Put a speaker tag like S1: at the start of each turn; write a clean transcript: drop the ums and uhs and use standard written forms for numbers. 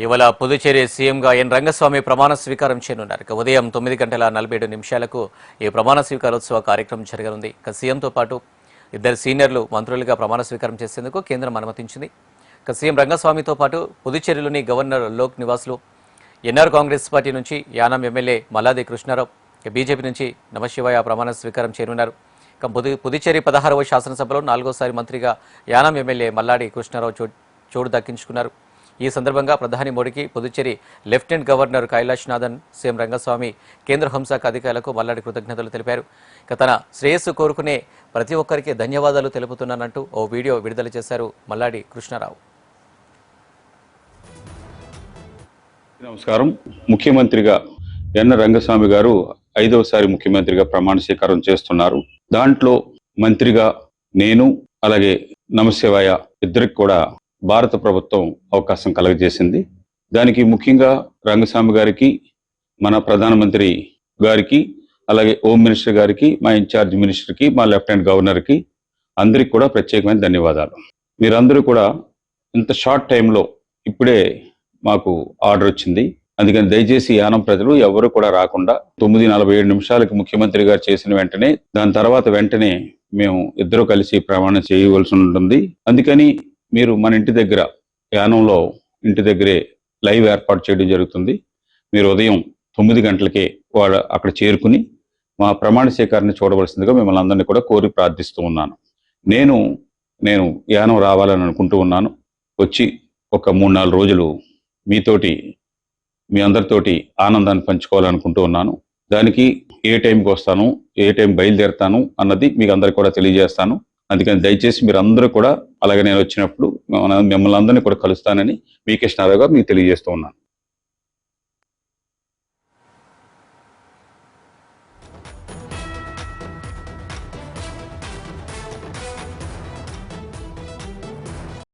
S1: ఇవాళ పుదుచ్చేరి సీఎంగా ఎన్ రంగస్వామి ప్రమాణ స్వీకారం చేయనున్నారు. ఉదయం 9:47 ఈ ప్రమాణ స్వీకారోత్సవ కార్యక్రమం జరగనుంది. సీఎంతో పాటు ఇద్దరు సీనియర్లు మంత్రులుగా ప్రమాణ స్వీకారం చేసేందుకు కేంద్రం అనుమతించింది. సీఎం రంగస్వామితో పాటు పుదుచ్చేరిలోని గవర్నర్ లోక్ నివాస్లో ఎన్ఆర్ కాంగ్రెస్ పార్టీ నుంచి యానాం ఎమ్మెల్యే మల్లాది కృష్ణారావు, బీజేపీ నుంచి నమశివాయ ప్రమాణ స్వీకారం చేయనున్నారు. పుదుచ్చేరి 16వ శాసనసభలో 4వసారి మంత్రిగా యానాం ఎమ్మెల్యే మల్లాడి కృష్ణారావు చోటు దక్కించుకున్నారు. ఈ సందర్భంగా ప్రధాని మోడీకి Puducherry lieutenant governor Kailash Nathan, CM Rangaswamy, కేంద్ర హోంశాఖ అధికారులకు మల్లాడి కృతజ్ఞతలు తెలిపారు. తన శ్రేయస్సు కోరుకునే ప్రతి ఒక్కరికి ధన్యవాదాలు తెలుపుతున్నానంటూ ఓ వీడియో విడుదల చేశారు మల్లాడి కృష్ణారావు.
S2: నమస్కారం. ముఖ్యమంత్రిగా ఎన్ రంగస్వామి గారు 5వసారి ముఖ్యమంత్రిగా ప్రమాణ స్వీకారం చేస్తున్నారు. దాంట్లో మంత్రిగా నేను అలాగే నమశివాయ ఇద్దరికి కూడా భారత ప్రభుత్వం అవకాశం కలగజేసింది. దానికి ముఖ్యంగా రంగస్వామి గారికి, మన ప్రధానమంత్రి గారికి, అలాగే హోమ్ మినిస్టర్ గారికి, మా ఇన్ఛార్జ్ మినిస్టర్కి, మా లెఫ్టినెంట్ గవర్నర్కి అందరికి కూడా ప్రత్యేకమైన ధన్యవాదాలు. మీరందరూ కూడా ఇంత షార్ట్ టైంలో ఇప్పుడే మాకు ఆర్డర్ వచ్చింది. అందుకని దయచేసి యానం ప్రజలు ఎవరు కూడా రాకుండా 9:47 ముఖ్యమంత్రి గారు చేసిన వెంటనే దాని తర్వాత వెంటనే మేము ఇద్దరు కలిసి ప్రమాణం చేయవలసి ఉంటుంది. అందుకని మీరు మన ఇంటి దగ్గర, యానంలో ఇంటి దగ్గరే లైవ్ ఏర్పాటు చేయడం జరుగుతుంది. మీరు ఉదయం 9 గంటలకే అక్కడ చేరుకుని మా ప్రమాణ స్వీకారాన్ని చూడవలసిందిగా మిమ్మల్ని అందరినీ కూడా కోరి ప్రార్థిస్తూ ఉన్నాను. నేను యానం రావాలని అనుకుంటూ ఉన్నాను. వచ్చి ఒక 3-4 రోజులు మీ అందరితోటి ఆనందాన్ని పంచుకోవాలనుకుంటూ ఉన్నాను. దానికి ఏ టైంకి వస్తాను, ఏ టైం బయలుదేరుతాను అన్నది మీకు అందరికి కూడా తెలియజేస్తాను. అందుకని దయచేసి మీరు అందరూ కూడా అలాగే నేను వచ్చినప్పుడు మిమ్మల్ని అందరినీ కూడా కలుస్తానని మీ కృష్ణారావు గారు మీకు తెలియజేస్తూ ఉన్నాను.